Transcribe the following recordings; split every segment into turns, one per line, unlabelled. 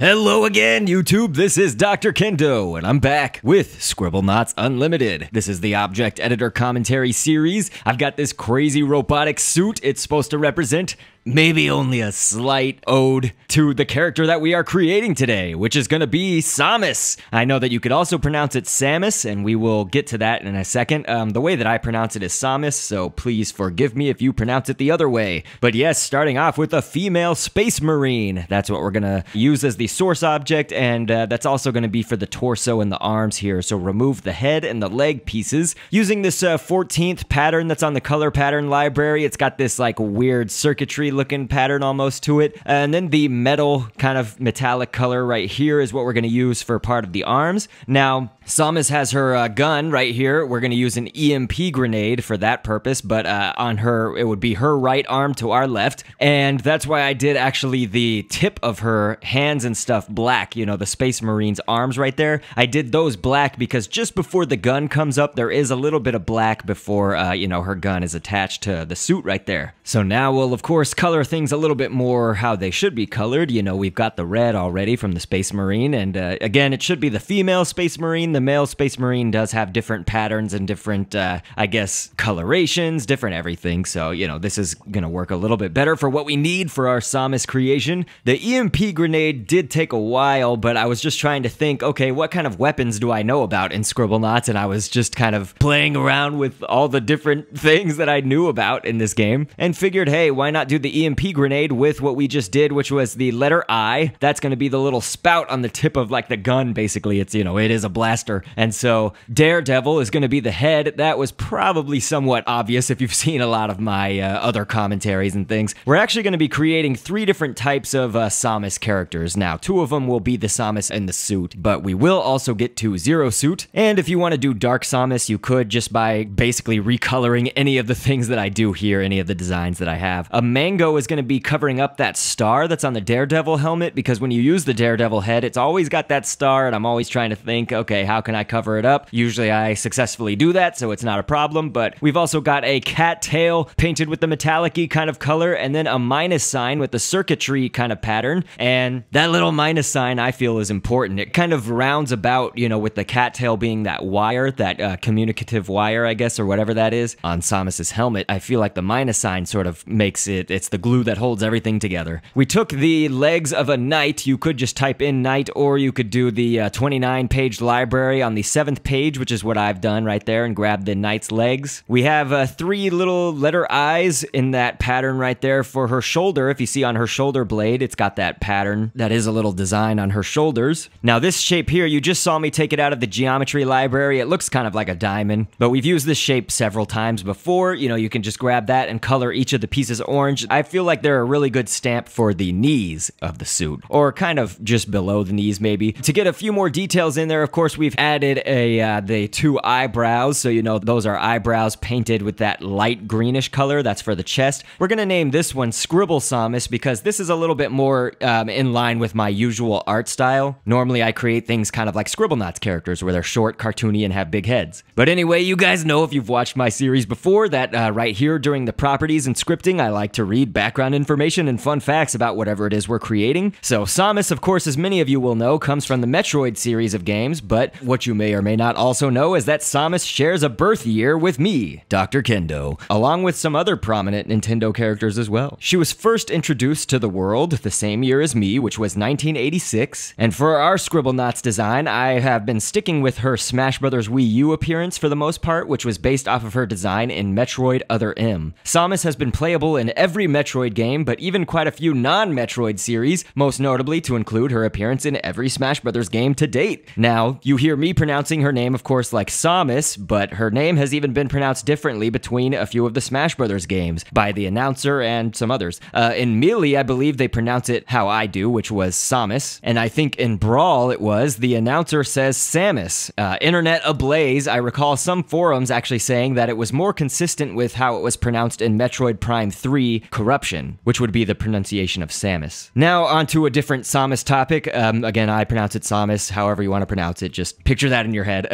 Hello again, YouTube. This is Dr. Kendo, and I'm back with Scribblenauts Unlimited. This is the Object Editor Commentary series. I've got this crazy robotic suit. It's supposed to represent maybe only a slight ode to the character that we are creating today, which is going to be Samus. I know that you could also pronounce it Samus, and we will get to that in a second. The way that I pronounce it is Samus, so please forgive me if you pronounce it the other way. But yes, starting off with a female space marine. That's what we're going to use as the source object, and that's also going to be for the torso and the arms here. So remove the head and the leg pieces. Using this 14th pattern that's on the color pattern library, it's got this like weird circuitry looking pattern almost to it, and then the metal kind of metallic color right here is what we're going to use for part of the arms. Now Samus has her gun right here. We're going to use an EMP grenade for that purpose, but on her, it would be her right arm to our left, and that's why I did actually the tip of her hands and stuff black, you know, the Space Marine's arms right there. I did those black because just before the gun comes up, there is a little bit of black before, you know, her gun is attached to the suit right there. So now we'll, of course, color things a little bit more how they should be colored. You know, we've got the red already from the Space Marine, and again, it should be the female Space Marine. The male Space Marine does have different patterns and different, I guess, colorations, different everything. So, you know, this is gonna work a little bit better for what we need for our Samus creation. The EMP grenade did take a while, but I was just trying to think, okay, what kind of weapons do I know about in Scribblenauts? And I was just kind of playing around with all the different things that I knew about in this game and figured, hey, why not do the EMP grenade with what we just did, which was the letter I. That's going to be the little spout on the tip of like the gun, basically. It's, you know, it is a blaster. And so Daredevil is going to be the head. That was probably somewhat obvious if you've seen a lot of my other commentaries and things. We're actually going to be creating 3 different types of Samus characters. Now, 2 of them will be the Samus in the suit, but we will also get to Zero Suit. And if you want to do Dark Samus, you could just by basically recoloring any of the things that I do here, any of the designs that I have. A Mango is going to be covering up that star that's on the Daredevil helmet, because when you use the Daredevil head, it's always got that star, and I'm always trying to think, okay, how can I cover it up? Usually I successfully do that, so it's not a problem, but we've also got a cat tail painted with the metallic-y kind of color, and then a minus sign with the circuitry kind of pattern, and that little minus sign I feel is important. It kind of rounds about, you know, with the cat tail being that wire, that communicative wire, I guess, or whatever that is, on Samus's helmet. I feel like the minus sign sort of makes it, it's the glue that holds everything together. We took the legs of a knight. You could just type in knight, or you could do the 29-page library on the 7th page, which is what I've done right there, and grab the knight's legs. We have 3 little letter I's in that pattern right there for her shoulder. If you see on her shoulder blade, it's got that pattern. That is a little design on her shoulders. Now this shape here, you just saw me take it out of the geometry library. It looks kind of like a diamond, but we've used this shape several times before. You know, you can just grab that and color each of the pieces orange. I feel like they're a really good stamp for the knees of the suit, or kind of just below the knees maybe. To get a few more details in there, of course, we've added the 2 eyebrows, so you know those are eyebrows painted with that light greenish color. That's for the chest. We're gonna name this one Scribble Samus because this is a little bit more in line with my usual art style. Normally I create things kind of like Scribblenauts characters where they're short, cartoony, and have big heads. But anyway, you guys know if you've watched my series before that right here during the properties and scripting, I like to read background information and fun facts about whatever it is we're creating. So Samus, of course, as many of you will know, comes from the Metroid series of games, but what you may or may not also know is that Samus shares a birth year with me, Dr. Kendo, along with some other prominent Nintendo characters as well. She was first introduced to the world the same year as me, which was 1986, and for our Scribblenauts design, I have been sticking with her Smash Bros. Wii U appearance for the most part, which was based off of her design in Metroid Other M. Samus has been playable in every Metroid game, but even quite a few non-Metroid series, most notably to include her appearance in every Smash Bros. Game to date. Now, you hear me pronouncing her name, of course, like Samus, but her name has even been pronounced differently between a few of the Smash Bros. Games, by the announcer and some others. In Melee, I believe they pronounce it how I do, which was Samus, and I think in Brawl it was, the announcer says Samus. Internet ablaze, I recall some forums actually saying that it was more consistent with how it was pronounced in Metroid Prime 3, corruption, which would be the pronunciation of Samus. Now onto a different Samus topic. Again, I pronounce it Samus, however you want to pronounce it, just picture that in your head.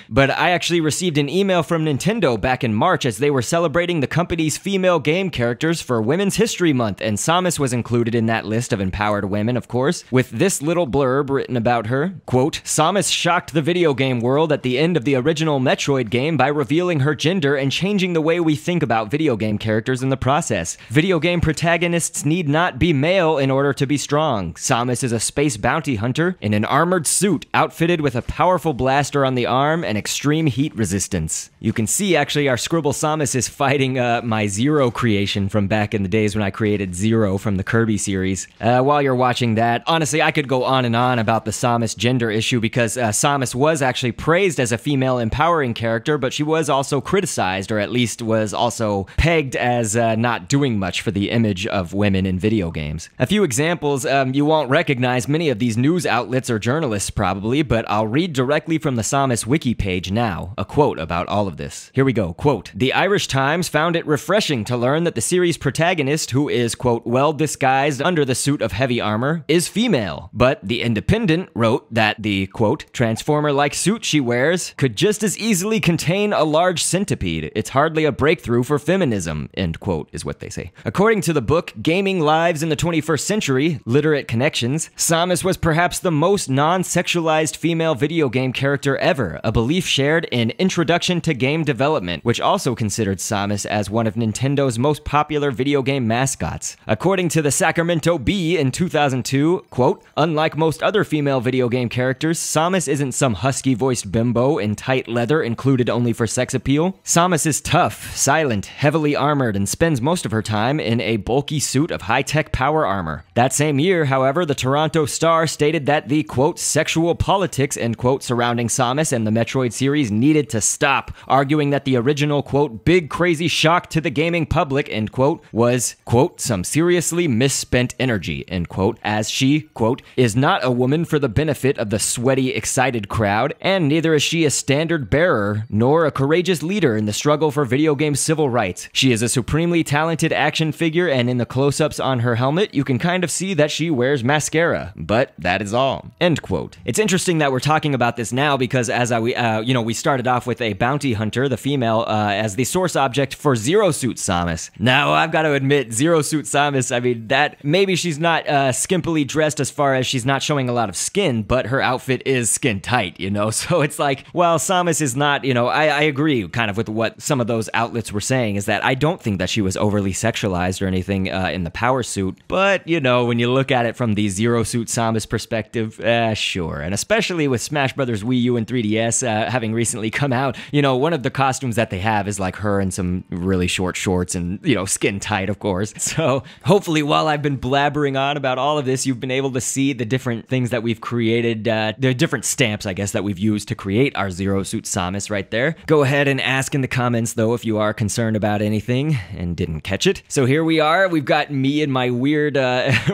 But I actually received an email from Nintendo back in March as they were celebrating the company's female game characters for Women's History Month, and Samus was included in that list of empowered women, of course, with this little blurb written about her. Quote, Samus shocked the video game world at the end of the original Metroid game by revealing her gender and changing the way we think about video game characters in the process. Video game protagonists need not be male in order to be strong. Samus is a space bounty hunter in an armored suit, outfitted with a powerful blaster on the arm and extreme heat resistance. You can see, actually, our Scribble Samus is fighting my Zero creation from back in the days when I created Zero from the Kirby series. While you're watching that, honestly, I could go on and on about the Samus gender issue because Samus was actually praised as a female empowering character, but she was also criticized, or at least was also pegged as not doing much for the image of women in video games. A few examples, you won't recognize many of these news outlets or journalists probably, but I'll read directly from the Samus wiki page now, a quote about all of this. Here we go, quote, The Irish Times found it refreshing to learn that the series protagonist, who is, quote, well disguised under the suit of heavy armor, is female. But The Independent wrote that the, quote, Transformer-like suit she wears could just as easily contain a large centipede. It's hardly a breakthrough for feminism, end quote, is what they say. According to the book Gaming Lives in the 21st Century, Literate Connections, Samus was perhaps the most non-sexualized female video game character ever, a belief shared in Introduction to Game Development, which also considered Samus as one of Nintendo's most popular video game mascots. According to the Sacramento Bee in 2002, quote, Unlike most other female video game characters, Samus isn't some husky-voiced bimbo in tight leather included only for sex appeal. Samus is tough, silent, heavily armored, and spends most of her time in a bulky suit of high-tech power armor. That same year, however, the Toronto Star stated that the, quote, sexual politics, end quote, surrounding Samus and the Metroid series needed to stop, arguing that the original, quote, big crazy shock to the gaming public, end quote, was, quote, some seriously misspent energy, end quote, as she, quote, is not a woman for the benefit of the sweaty, excited crowd, and neither is she a standard bearer, nor a courageous leader in the struggle for video game civil rights. She is a supremely talented action figure, and in the close-ups on her helmet, you can kind of see that she wears mascara, but that is all, end quote. It's interesting that we're talking about this now because as we started off with a bounty hunter, the female, as the source object for Zero Suit Samus. Now, I've got to admit, Zero Suit Samus, I mean, that, maybe she's not skimpily dressed as far as she's not showing a lot of skin, but her outfit is skin tight, you know? So it's like, well, Samus is not, you know, I agree kind of with what some of those outlets were saying, is that I don't think that she was overly sexualized or anything in the power suit, but, you know, when you look at it from the Zero Suit Samus perspective, sure. And especially with Smash Bros. Wii U and 3DS having recently come out, you know, one of the costumes that they have is like her in some really short shorts and, you know, skin tight, of course. So hopefully while I've been blabbering on about all of this, you've been able to see the different things that we've created, the different stamps, I guess, that we've used to create our Zero Suit Samus right there. Go ahead and ask in the comments, though, if you are concerned about anything and didn't catch it. So here we are. We've got me in my weird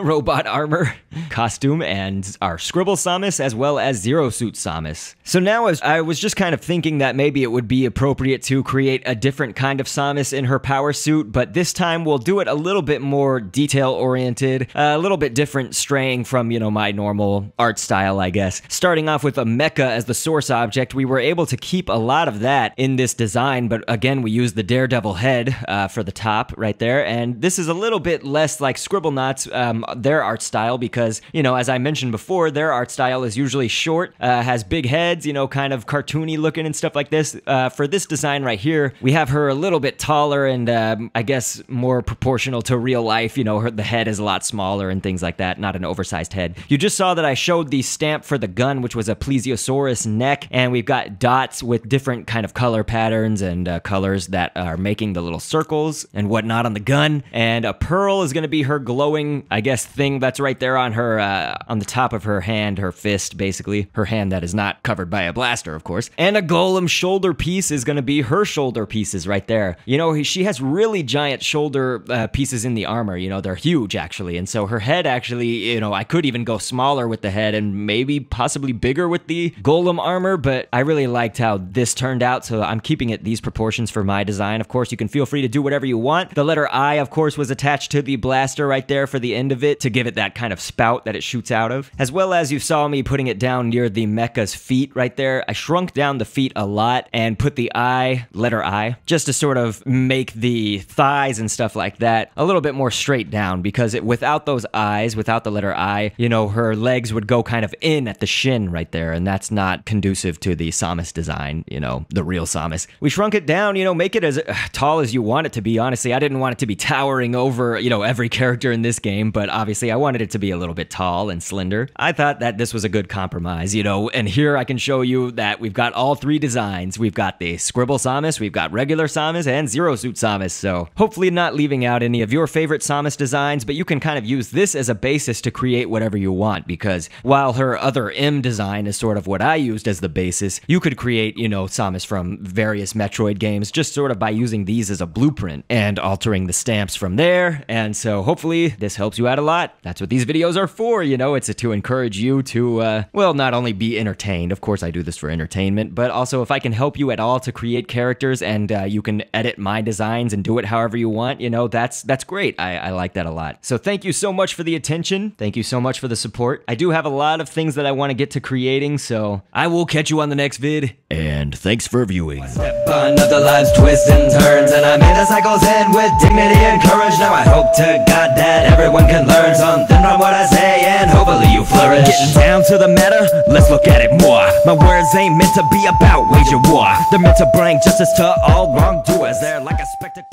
robot armor costume and our Scribble Samus as well as Zero Suit Samus. So now as I was just kind of thinking that maybe it would be appropriate to create a different kind of Samus in her power suit, but this time we'll do it a little bit more detail-oriented, a little bit different, straying from, you know, my normal art style, I guess. Starting off with a mecha as the source object, we were able to keep a lot of that in this design, but again, we used the Daredevil head for the top right there, and this is a little bit less like Scribblenauts, their art style, because, you know, as I mentioned before, their art style is usually short, has big heads, you know, kind of cartoony looking and stuff like this. For this design right here, we have her a little bit taller and I guess more proportional to real life, you know, the head is a lot smaller and things like that, not an oversized head. You just saw that I showed the stamp for the gun, which was a plesiosaurus neck, and we've got dots with different kind of color patterns and colors that are making the little circles and whatnot on the gun, and a pearl is going to be her glowing, I guess, thing that's right there on her, on the top of her hand, her fist, basically, her hand that is not covered by a blaster, of course, and a golem shoulder piece is going to be her shoulder pieces right there. You know, she has really giant shoulder pieces in the armor, you know, they're huge actually, and so her head actually, you know, I could even go smaller with the head and maybe possibly bigger with the golem armor, but I really liked how this turned out, so I'm keeping it these proportions for my design. Of course, you can feel free to do whatever you want. The letter eye, of course, was attached to the blaster right there for the end of it to give it that kind of spout that it shoots out of. As well as you saw me putting it down near the mecha's feet right there. I shrunk down the feet a lot and put the eye, letter I, just to sort of make the thighs and stuff like that a little bit more straight down, because without those eyes, without the letter I, you know, her legs would go kind of in at the shin right there, and that's not conducive to the Samus design, you know, the real Samus. We shrunk it down, you know, make it as tall as you want it to be. Honestly, I didn't want it to be towering over, you know, every character in this game, but obviously I wanted it to be a little bit tall and slender. I thought that this was a good compromise, you know, and here I can show you that we've got all three designs. We've got the Scribble Samus, we've got regular Samus, and Zero Suit Samus, so hopefully not leaving out any of your favorite Samus designs, but you can kind of use this as a basis to create whatever you want, because while her other M design is sort of what I used as the basis, you could create, you know, Samus from various Metroid games just sort of by using these as a blueprint and altering the stamps from there, and so hopefully this helps you out a lot. That's what these videos are for, you know, it's to encourage you to, well, not only be entertained, of course I do this for entertainment, but also if I can help you at all to create characters and you can edit my designs and do it however you want, you know, that's great. I like that a lot. So thank you so much for the attention. Thank you so much for the support. I do have a lot of things that I want to get to creating, so I will catch you on the next vid, and thanks for viewing. Step on other lives, twists and turns, and I made the cycles end with dignity and courage. Now I hope to God that everyone can learn something from what I say, and hopefully you flourish. Getting down to the matter, let's look at it more. My words ain't meant to be about waging war. They're meant to bring justice to all wrongdoers. They're like a spectacle.